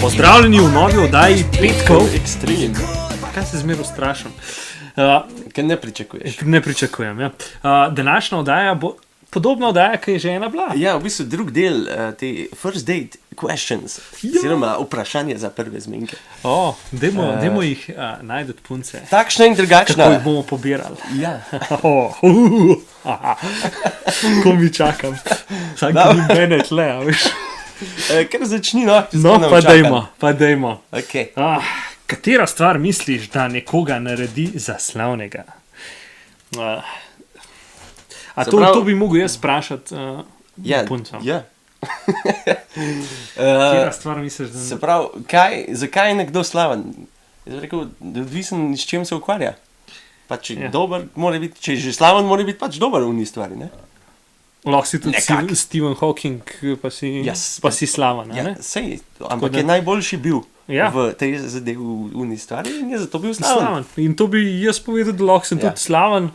Pozdravljeni v novi oddaji Petkov. Ekstrem. Kaj se zmeraj ustrašam? Kaj ne pričakuješ? Ne pričakujem. Ja. Današnja oddaja bo podobna oddaja, ki je že ena bila. Ja, v bistvu drug del te first date questions, oziroma vprašanje za prve zmenke. Dajmo jih najti punce. Takšna in drugačna. Kako jih bomo pobirali. Ja. Ko mi čakam. Vsak dan mene tle, veš. Kar začni, no. No, pa dajmo. Okay. Katera stvar misliš, da nekoga naredi za slavnega? To bi mogel jaz sprašati punco. Ja. Katera stvar misliš, da... Se pravi, zakaj je nekdo slaven? Jaz bi rekel, da odvisen s čem se ukvarja. Pač dober mora biti, če je že slaven, mora biti pač dober v njih stvari, ne? Lahko si tudi Stephen Hawking, pa si slaven, ja, ne? Sej, ampak je najboljši bil v tej zadevi v njih stvari in je zato bil slaven. In to bi jaz povedal, da lahko sem tudi slaven.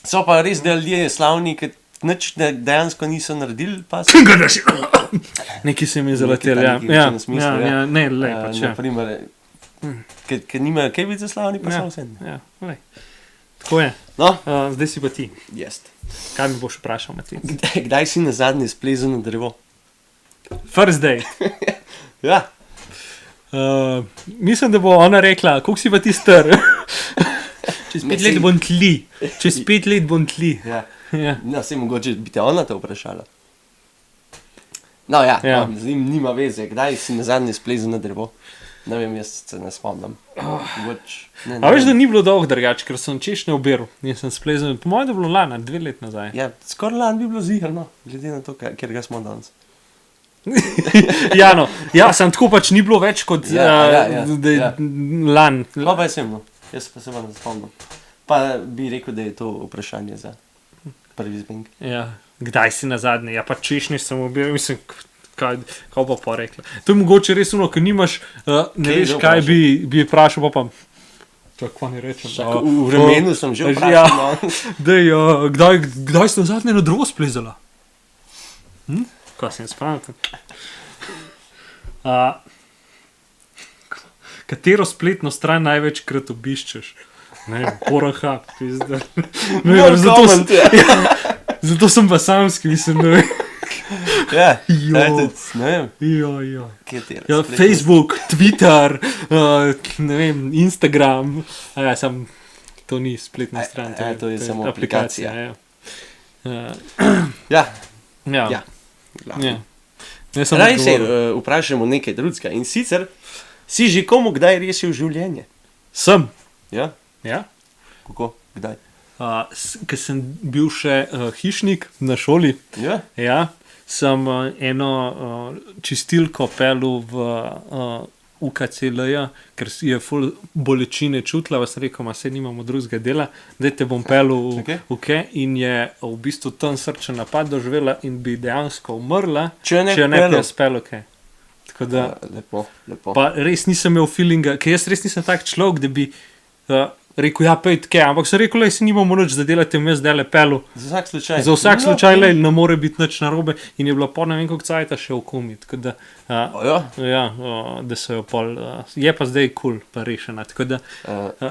So pa res, da ljudje slavni, ki nič dejansko niso naredili, pa so... Nekaj se mi je zaletel, ja. Ne, le, pač, ja. Naprimer, ker nimajo kaj biti za slavni, pa so vse. Ja, lej. Tako je. No? Zdaj si pa ti. Yes. Kaj mi boš vprašal, Mati? Kdaj si na zadnje splezal na drevo? First day. Ja. Mislim, da bo ona rekla, koliko si pa ti star? Čez 5 let bom tli. Čez 5 let bom tli. Ja. Ja. No, se mogoče bi te ona to vprašala. No ja, z njim nima veze. Kdaj si na zadnje splezal na drevo? Ne vem, jaz se ne spomnim. A veš, da ni bilo dolgo drugače, ker sem češnje oberal. Nisem splezal, po mojem, da je bilo lani, 2 let nazaj. Ja, skoraj lani bi bilo zihrno, glede na to, kjer ga smo danes. Ja, sem tako pač ni bilo več kot lani. Pa je semno, jaz pa se vam spomnim. Pa bi rekel, da je to vprašanje za prvi zmenk. Ja, kdaj si na zadnje? Ja, pa češnje sem oberal, mislim... Kaj pa rekla. To je mogoče res ono, ker nimaš, ne veš, kaj bi vprašal, pa tako ne rečem. V vremenu sem že vprašal. Kdaj si na zadnje na drevo splezala? Kaj sem spomnil? Katero spletno stran največkrat obiščeš? Ne vem, Pornhub. Zato sem pa samski, mislim, ne vem. Ja, ne vem. Facebook, Twitter, ne vem, Instagram. To ni spletna stran, to je samo aplikacija. Ja. Raj se vprašamo nekaj drugega. In sicer, si že komu kdaj rešil življenje? Sem. Ja? Ja. Kako? Kdaj? Ker sem bil še hišnik na šoli. Ja. Sem eno čistilko pelil v UKCL-ja, ker je ful bolečine čutila, vas rekel, se nimamo drugega dela, da te bom pelil in je v bistvu tam srčen napad doživela in bi dejansko umrla, če ne bi jaz pelil. Tako da, lepo. Pa res nisem imel feelinga, ker jaz res nisem tak človek, da bi rekel, ja, pejt kaj, ampak sem rekel, si nimamo nič, da delate vmes dele pelu. Za vsak slučaj, ne more biti nič narobe in je bila po ne vem koliko cajta še v komi, tako da, da so jo pol, je pa zdaj cool, pa rešena, tako da.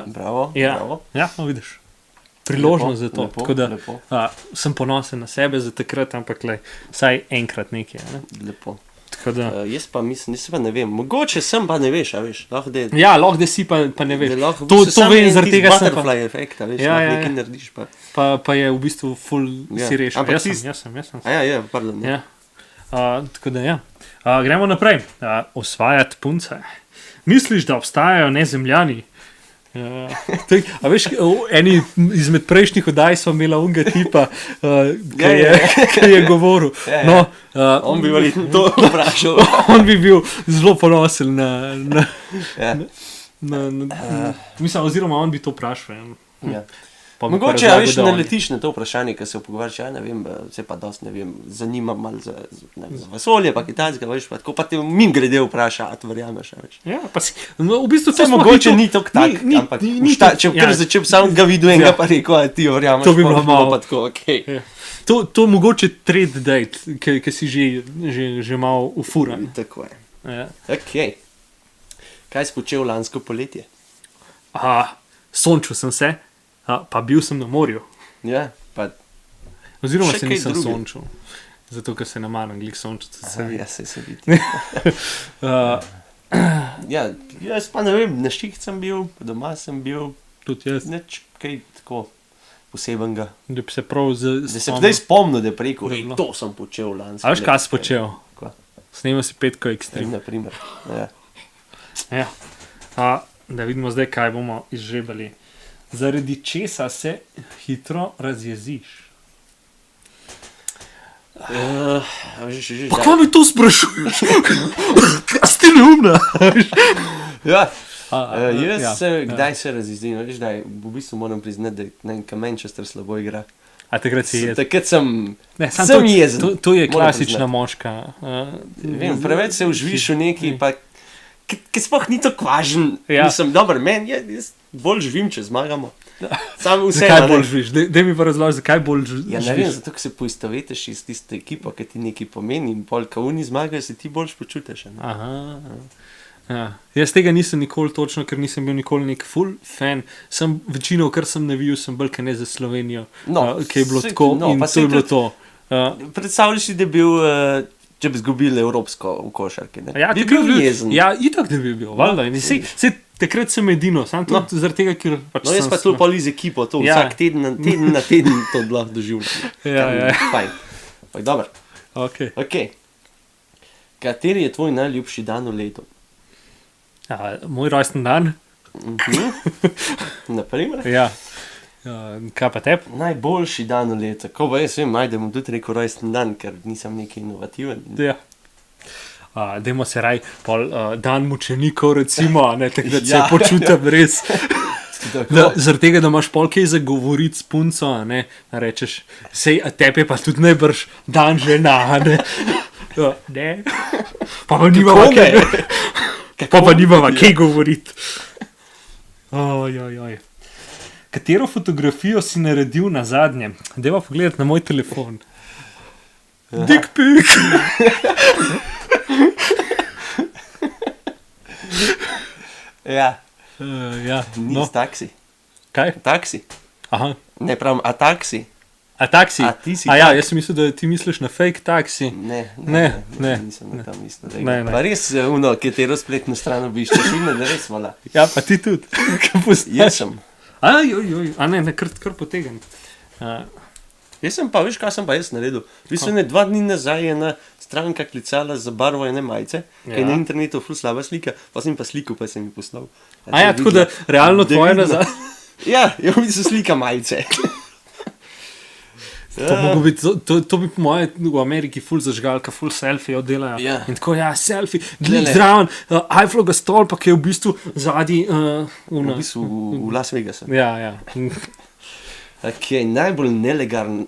Bravo. Ja, no vidiš, priložnost za to, tako da sem ponosen na sebe za takrat, ampak vsaj enkrat nekaj. Lepo. Da... Jaz pa mislim, ne vem, mogoče sem pa ne veš, a veš, lahko da... Ja, lahko da si pa ne veš, to vem, zaradi tega sem pa... butterfly efekt, a veš, nekaj narediš pa... Pa je v bistvu full si rešil, jaz sem. Pardon. Ja. Tako da ja, gremo naprej, osvajati punce. Misliš, da obstajajo nezemljani? A veš, eni izmed prejšnjih oddaj smo imela unga tipa, ki je govoril. No, on bi verjetno to vprašal. On bi bil zelo ponosen mislim, oziroma on bi to vprašal. Mogoče, a veš, ne letiš na to vprašanje, ko se pogovarjaš, ja, ne vem, se pa dosti, ne vem, zanima malo za vesolje, pa kitajska, veš, pa tako pa te mim grede vpraša, a to verjameš, a veš. Ja, pa si, no, v bistvu to mogoče ni tako tak, ampak če kar začel sam ga vidu enega pa rekel, a ti verjameš, to bi bilo malo. Pa tako, okej. To mogoče trade date, ki si že malo ufuran. Tako je. Ja. Okej. Kaj si počel lansko poletje? Sončil sem se, pa bil sem na morju. Ja, pa Oziroma še se kaj nisem drugega? sončil, zato ker se ne maram glih sončiti. ja, se vidi. Ja, jaz pa ne vem, na štih sem bil, doma sem bil, Tudi jaz. nič kaj tako posebenega. Da bi se prav Da se zdaj spomnil, da je rekel, Dobro. to sem počel lansko. A veš, kaj si počel? Kva? Snemal si Petko Extreme. Na primer. Ja. Ja. Da vidimo zdaj, kaj bomo izžrebali. Zaradi česa se hitro razjeziš? Pa kaj mi to sprašuješ? Kaj si ti neumna? Ja. Ja, Kdaj se razjezdim? Veš, da v bistvu moram priznati, da Manchester slabo igra. A takrat si jezen. Takrat sem Sem jezen. To je moram klasična priznati. moška. Vem, preveč se užviš v neki, pa ki sploh ni tako važen. Ja. Mislim, dober, jaz bolj živim, če zmagamo. Sam vse. Zakaj bolj živiš? Daj mi pa razloži, zakaj bolj Ja, ne vem, živiš. zato ker se poistovetiš s tisto ekipo, ki ti nekaj pomeni in pol, ko oni zmagajo, se ti bolj počutiš. Aha. Ja. Jaz tega nisem nikoli točno, ker nisem bil nikoli nek full fan. Sem večino, kar sem navijal, sem bolj ne za Slovenijo. No, Ki je bilo saj- tako no, in pa to saj je bilo tudi- to. Predstavljaš si, da bi bil, če bi izgubili evropsko v košarki. Ne? Ja, bi takrat bil jezen. Ja, itak da bi bil, valjda. Sej takrat sem edino, sam tudi zaradi tega, ker pač No, jaz sem pa to pol iz ekipo, to Ja. vsak teden na teden to lahko doživljam. Ja. Fajn. Pa dobro. Okay. Ok. Kateri je tvoj najljubši dan v letu? Moj rojsten dan. Naprimer? Ja. Kaj pa tep? Najboljši dan v letu. Ko pa jaz vem, najdem tudi rekel rojsten dan, ker nisem neki inovativen. Ja. Dajmo se raj, dan mučenikov, recimo, ne, takrat se Ja. počutim res. Tako. Zaradi tega, da imaš pol kaj za govoriti s punco, a ne, a rečeš, sej, a tebi je pa tudi najbrž dan žena, a ne. Ne. Pa nimava ne? kaj, pa nimava kaj govoriti. Oj. Katero fotografijo si naredil na zadnje? Deva pogledati na moj telefon. Dick pic. Ja, Ja, ni no. taksi. Kaj? Taksi. Aha. Ne pravim, a taksi. A taksi? A ti si ja, tak? jaz sem mislil, da ti misliš na fake taksi. Ne, nisem na tam mislil. Ne. Pa res, katero spletno stran obiščeš, in da res vola. Ja, pa ti tudi. Kaj poznaš? Jaz sem. A ne, kar potegnem. Jaz sem pa, veš, kaj sem pa jaz naredil? V bistvu ne 2 dni nazaj je ena stranka klicala za barvo ene majice, ki je Ja. na internetu ful slaba slika, pa sem pa sliko, pa sem ji poslal. A ja, tako da realno tvoje nazaj. Ja, je v bistvu slika majice. To bi po moje v Ameriki ful zažgalka, ful selfie oddelajo. Ja. In tako, ja, selfie, Glej, zraven, Eiffelova stolpa, ki je v bistvu zadnji. V bistvu v Las Vegasu. Ja. Ki je najbolj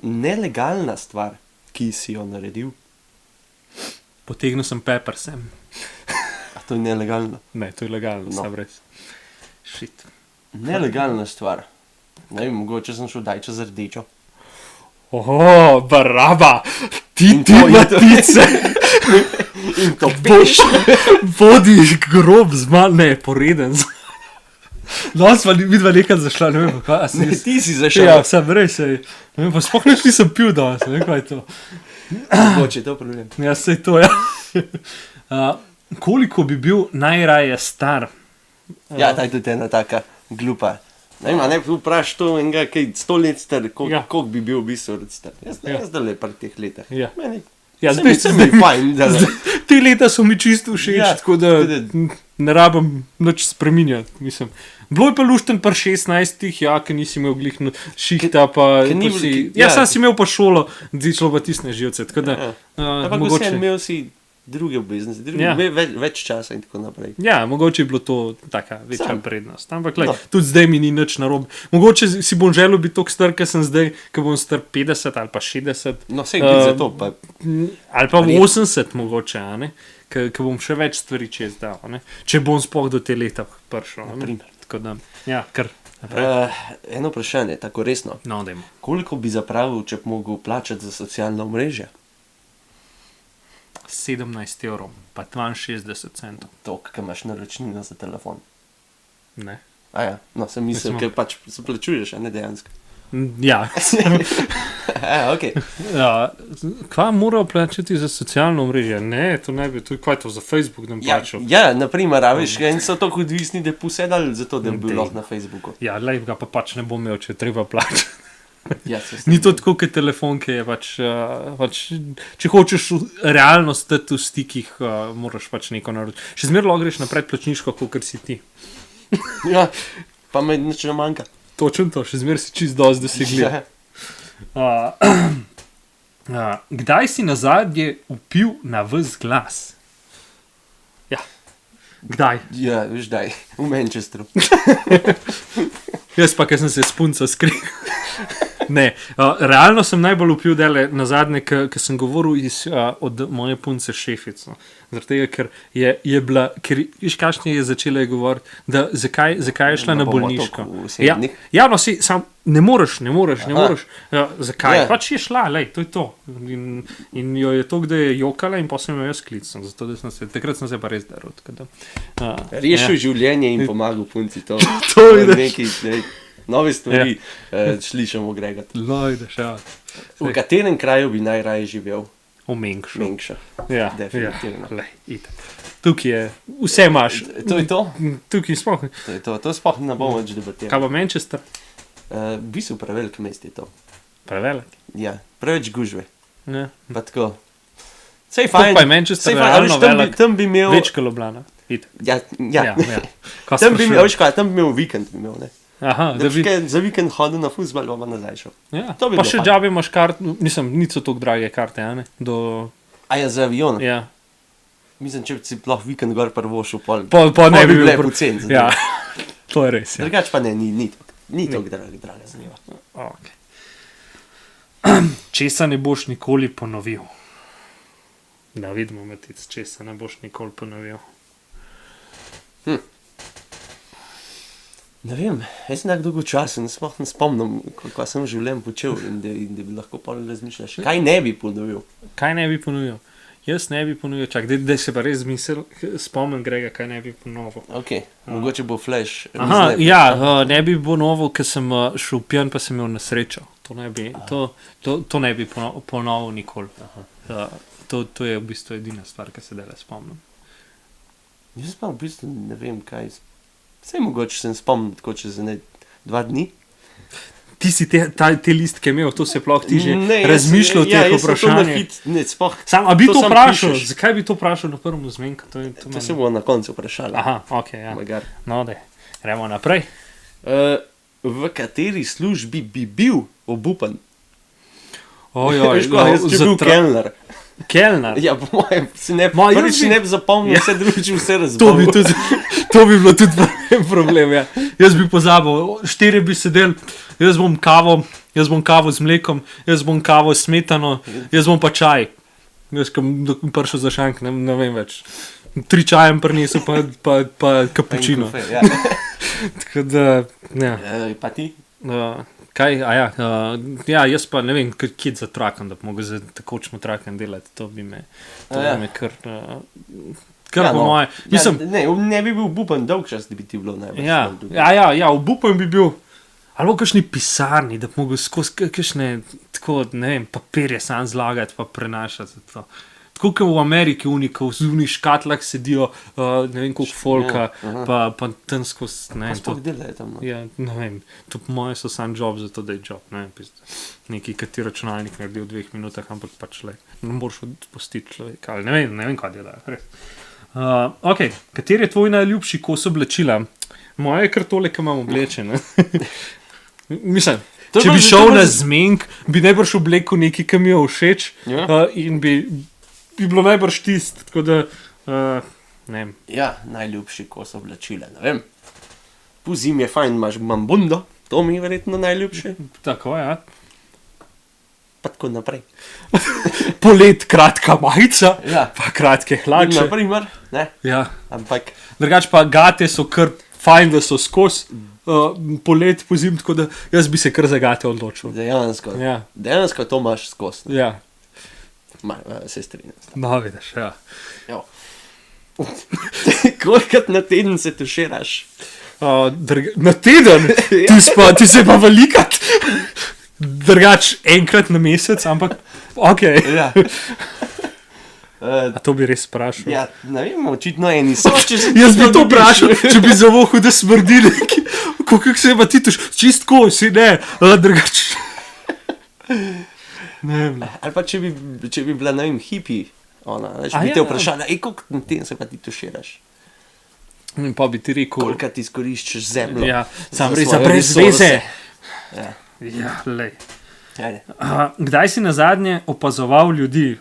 nelegalna stvar, ki si jo naredil. Potegnil sem pepper sem. A to je nelegalno. Ne, to je legalno, No. sam res. Shit. Nelegalna stvar. Ne vem, mogoče sem šel daj čez rdečo. Oho, baraba, ti In to je to. matice, In to boš, vodiš grob z mal, ne, poreden. No, sva vidva nekaj zašla, ne vem, kaj si. Ne, ti si zašel. Ja, sem res, ne vem, pa sploh nič nisem pil danes, ne vem, kaj je to. Mogoče je to problem. Ja, sej to, ja. Koliko bi bil najraje star? Ja, ta je tudi ena taka glupa. Ne vem, a ne vprašaj to enega, kaj 100 let star, Ja. koliko bi bil v bistvu star. Jaz Ja. zdaj le pri teh letah. Ja. Meni, Ja, se mi je fajn, da Te leta so mi čisto všeč, Ja, tako da tudi- ne rabim nič spreminjati, mislim. Bilo je pa lušten pri 16, ja, ker nisi imel glih šihta, pa Ker ni pa si, bilo- ja, ja. sam si imel pa šolo, zdaj šlo pa tisne živce, tako da Ja. Ampak mogoče. vseeno imel si druge obveznosti, Ja. več časa in tako naprej. Ja, mogoče je bilo to taka večja Sam. prednost. Ampak lej, No. tudi zdaj mi ni nič narobe. Mogoče si bom želel biti tako star, kot sem zdaj, ko bom star 50 ali pa 60. No, vse je za to, pa Ali pa Verjetno. 80 mogoče, a ne? Ker bom še več stvari čez dal, a ne? Če bom sploh do te leta prišel. a ne. primer. Tako da, ja, kar naprej. Eno vprašanje, tako resno. No, dajmo. Koliko bi zapravil, če bi mogel plačati za socialna omrežja? 17 evrov, pa 62 centov. To, kaj imaš naročnino za telefon. Ne. Ja, no, sem mislil, ker pač se plačuješ, a ne dejansko. Ja. Ok. Ja, kva morajo plačati za socialno mreže? Ne, to ne bi, kaj to za Facebook nam plačal? Ja, naprimer, a veš, in so tako odvisni, da posedali za to, da bi bilo na Facebooku. Ja, lej ga pa pač ne bom imel, če treba plačati. Ja, Ni to tako, kot telefon, ki je pač, če hočeš realno stati v stikih, moraš pač neko naročiti. Še zmeraj lahko greš na predplačniško, kakor si ti. Ja, pa me nič ne manjka. Točno to, še zmeraj si čist dosti dosegljiv. Kdaj si nazadnje vpil na ves glas? Ja, kdaj? Ja, veš, daj, v Manchesteru. Jaz pa, ker sem se s punco skril. Ne, realno sem najbolj vpil dele nazadnje, ker sem govoril od moje punce šefico. Zaradi tega, ker je bila, ker viš, kakšne je začela govoriti, da zakaj je šla na bolniško. Ja, no, si, sam ne moreš. Zakaj? Pač je šla, lej, to je to. In jo je to, da je jokala in pa sem jo jaz klicnil. Zato, da takrat sem se pa res daril. Rešil življenje in pomagal punci, to je nekaj, nove stvari slišamo gregati. V katerem kraju bi najraje živel? V Mengšu. Mengša. Ja, definitivno. Tukaj je, vse imaš. To je to? Tukaj sploh. To sploh ne bomo več debatirali. Kaj pa Manchester? V bistvu prevelik mest je to. Prevelik? Ja, preveč gužve. Ja. Pa tako. Sej fajn. Pa je Manchester realno velik. Tam bi imel... Več kot Ljubljana. Ja. Tam bi imel vikend, ne? Aha, da bi za vikend hodil na fuzbal, pa nazaj šel. Ja, pa še džabe imaš kart, mislim, niso tako drage karte, ja, ne? A ja, za avion? Ja. Mislim, če si lahko vikend gor prvošel, pa ne bi bile pocen. Ja, to je res, ja. Drugač pa ne, ni tako draga zanima. Ok. Česa ne boš nikoli ponovil? Da vidimo, Matic, česa ne boš nikoli ponovil. Ne vem, jaz sem tako dolgočasen, sploh ne spomnim, kako sem v življenju počel in da bi lahko pol razmišljaš. Kaj ne bi ponovil? Kaj ne bi ponovil? Jaz ne bi ponovil, čak, da se pa res spomnim Grega, kaj ne bi ponovil. Ok, mogoče bo flash. Aha, ja, ne bi ponovil, ker sem šel pijan, pa sem imel nesrečo. To ne bi ponovil nikoli. To je v bistvu edina stvar, ki se dela spomnim. Jaz pa v bistvu ne vem, kaj vse mogoče sem spomnil, tako čez 2 dni. Ti si te listke imel, to se ploh ti že razmišljal o teh vprašanjih. A bi to vprašal? Zakaj bi to vprašal na prvem zmenku? To se bo na koncu vprašali. Aha, ok, ja. No, daj, gremo naprej. V kateri službi bi bil obupan? Ojoj, jaz bi bil kelner. Kelner? Ja, po mojem, prvič si ne bi zapomnil, vse drugič vse razbavil. To bi bilo tudi problem, ja. Jaz bi pozabil, 4 bi sedel, jaz bom kavo z mlekom, jaz bom kavo s smetano, jaz bom pa čaj. Jaz kam prišel za šank, ne vem več. 3 čajem prinesel, pa kapučino. Tako da, ja. Pa ti? Kaj, ja, jaz pa ne vem, kje za trakan, da bi mogel za takočno trakan delati, to bi me kar po moje. Ne bi bil obupan dolg čas, da bi ti bilo najbolj. Ja, obupan bi bil, ali v kakšni pisarni, da bi mogel skozi kakšne, tako, ne vem, papirje sam zlagati, pa prenašati to. Tako, kot v Ameriki v unih škatlah sedijo, ne vem, koliko folka, pa tam skozi, ne vem. Pa spok delajo tam, no? Ja, ne vem, to po moje so sam job, zato da je job, ne vem, neki, ki ti računalnik naredi v 2 minutah, ampak pač le, ne moraš odpustiti človeka, ali ne vem, kaj delajo, res. Ok, kateri je tvoj najljubši kos oblačila? Moje je kar tole, ki imam oblečene. Mislim, če bi šel na zmenk, bi najbrž oblekel nekaj, ki mi je všeč, in bi bilo najbrž tist, tako da, ne vem. Ja, najljubši kos oblačila, ne vem. Po zimi je fajn, imam bundo, to mi je verjetno najljubše. Tako, ja. Pa tako naprej. Polet kratka majica, pa kratke hlače. Naprimer, ne? Ja. Ampak. Drugač pa gate so kar fajn, da so skozi. Polet, pozim, tako da jaz bi se kar za gate odločil. Dejansko to imaš skozi. Ja. Se strinjam. No, vidiš, ja. Kolikrat na teden se tuširaš? Na teden? Ti se pa velikat. Drugač enkrat na mesec, ampak ok. Ja. A to bi res vprašal? Ja, ne vem, očitno eni so. Jaz bi to vprašal, če bi za vohu, da smrdi neki. Kako se pa ti tuš? Čistko, si ne, drugač. Ne vem. Ali pa če bi bila, ne vem, hipi, če bi te vprašala, koliko na teden se pa ti tuširaš? Pa bi ti rekel... Kolikrat ti izkoriščaš zemljo? Ja, sam res za brez veze. Ja, lej. Kdaj si nazadnje opazoval ljudi,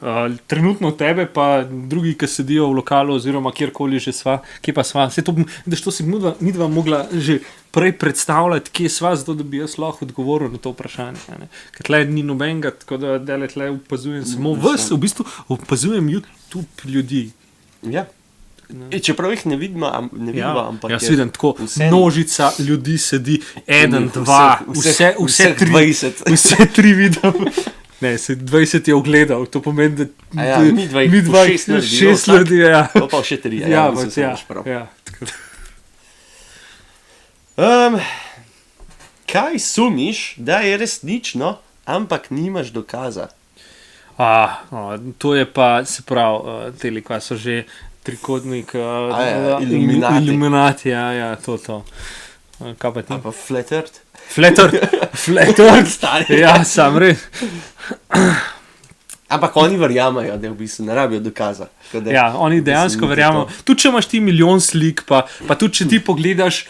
trenutno tebe, pa drugi, ki sedijo v lokalu, oziroma kjerkoli že sva, kje pa sva? To si midva mogla že prej predstavljati, kje sva, zato da bi jaz lahko odgovoril na to vprašanje. Ker tle ni nobenega, tako da dele tle opazujem samo vas, v bistvu opazujem YouTube ljudi. Ja. Čeprav jih ne vidim, ampak jaz vidim tako, množica ljudi sedi, 1, 2, vse 20. Vse 3 vidim. Ne, 20 je ogledal, to pomeni, da mi dva 6 ljudi, ja. Pa še 3, kaj sumiš, da je resnično, ampak nimaš dokaza? To je pa, se pravi, teli, kva so že trikotnik, Illuminati, ja, to. Kaj pa ti? A pa Flat Earth? Flat Earth, ja, sam res. Ampak oni verjamajo, da v bistvu ne rabijo dokaza. Ja, oni dejansko verjamajo. Tudi če imaš ti milijon slik, pa tudi če ti pogledaš...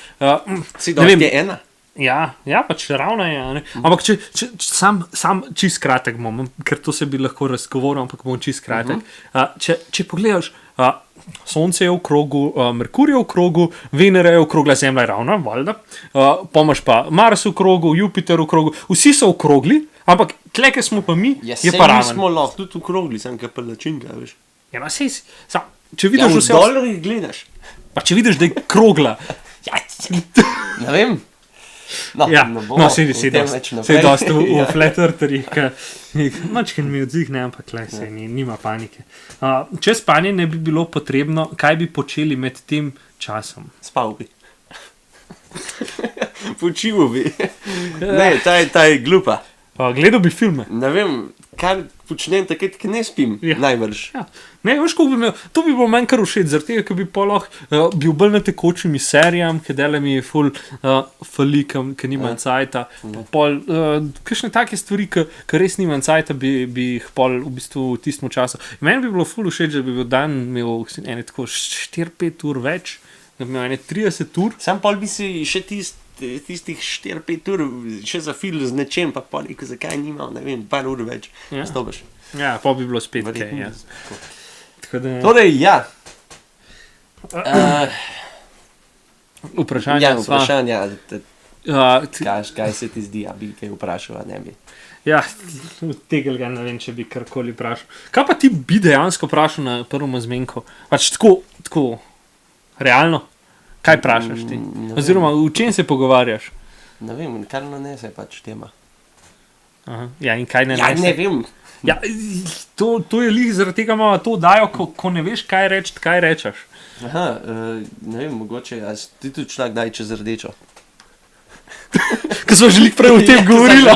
Si dosti je ena? Ja, pač ravno je. Ne? Ampak če sam čist kratek bom, ker to se bi lahko razgovoril, ampak bom čist kratek. Če pogledaš, Sonce je v krogu, Merkur je v krogu, Venera je okrogla, Zemlja je ravna, valjda. Pa imaš pa Mars v krogu, Jupiter v krogu, vsi so okrogli, ampak tle, ker smo pa mi, je pa raven. Mi smo lahko tudi okrogli, sem kaj pa lačinka, veš. Ja, ma sej, če vidiš vse... v dolarjih gledaš. Pa če vidiš, da je krogla. Ne vem. Se dosti v Flat Eartherih, mačken mi odzihne, ampak se nima panike. Če spanje ne bi bilo potrebno, kaj bi počeli med tem časom? Spal bi. Počival bi. Ne, ta je glupa. Gledal bi filme. Ne vem, kaj počnem takrat, ki ne spim, najbrž. Ne, veš, ko bi imel, to bi bilo manj kar všeč, zaradi tega, ker bi pa lahko bil bolj na tekočimi serijam, ker dele mi je ful falikam, ker nimam cajta. Kakšne take stvari, ker res nimam cajta, bi jih pol v bistvu v tistem času. Meni bi bilo ful všeč, da bi bil dan imel ene tako 4-5 ur več, da bi imel ene 30 ur. Sam pol bi si še tistih 4-5 ur še zafilil z nečem, pa pol rekel, zakaj nimam, ne vem, par ur več. Stopaš. Ja, pa bi bilo spet kaj. Ja. Torej, ja. Vprašanja. Kaj se ti zdi, a bi kaj vprašal, a ne bi? Ja, tega ne vem, če bi karkoli vprašal. Kaj pa ti bi dejansko vprašal na prvem zmenku? Pač tako realno? Kaj vprašaš ti? Oziroma, v čem se pogovarjaš? Ne vem, kar nanese pač tema. Ja, in kaj nanese? Ja, ne vem. Ja, to je lih, zaradi tega imamo to dajo, ko ne veš, kaj reči, kaj rečeš. Ne vem, mogoče, a ti tudi šla kdaj čez rdečo? Ko smo že prej o tem govorila.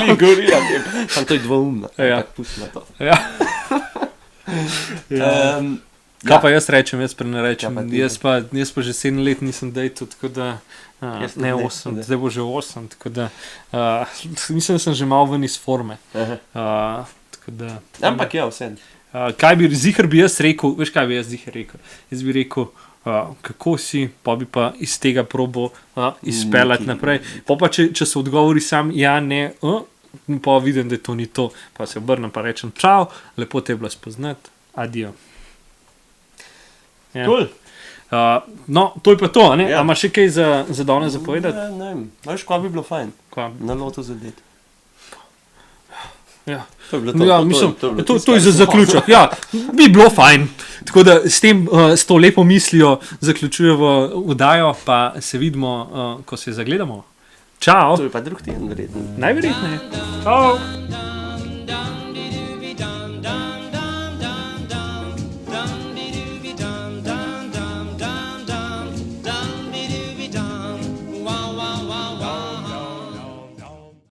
Sam to je dvoumno. Ja. Pusti na to. Ja. Kaj pa jaz rečem, jaz prenarečem. Jaz pa že 7 let nisem dejto, tako da... Ne 8, zdaj bo že 8, tako da... Mislim, da sem že malo ven iz forme. Ampak ja, vse. Kaj bi, zihar bi jaz rekel, veš kaj bi jaz zihar rekel? Jaz bi rekel, kako si, pa bi pa iz tega probo izpeljati naprej. Pa če so odgovori sam, ja, ne, pa vidim, da to ni to, pa se obrnem pa rečem, čau, lepo te je bilo spoznati, adijo. Ja. Cool. No, to je pa to, ne? A imaš še kaj za danes zapovedati? Ne vem, veš, kaj bi bilo fajn? Na lotu zadeti. Ja. To je bilo to. Ja, mislim, to je za zaključek. Ja, bi bilo fajn. Tako da s to lepo mislijo zaključujemo vdajo, pa se vidimo, ko se zagledamo. Čau. To je pa drug teden, verjetno. Najverjetneje. Čau.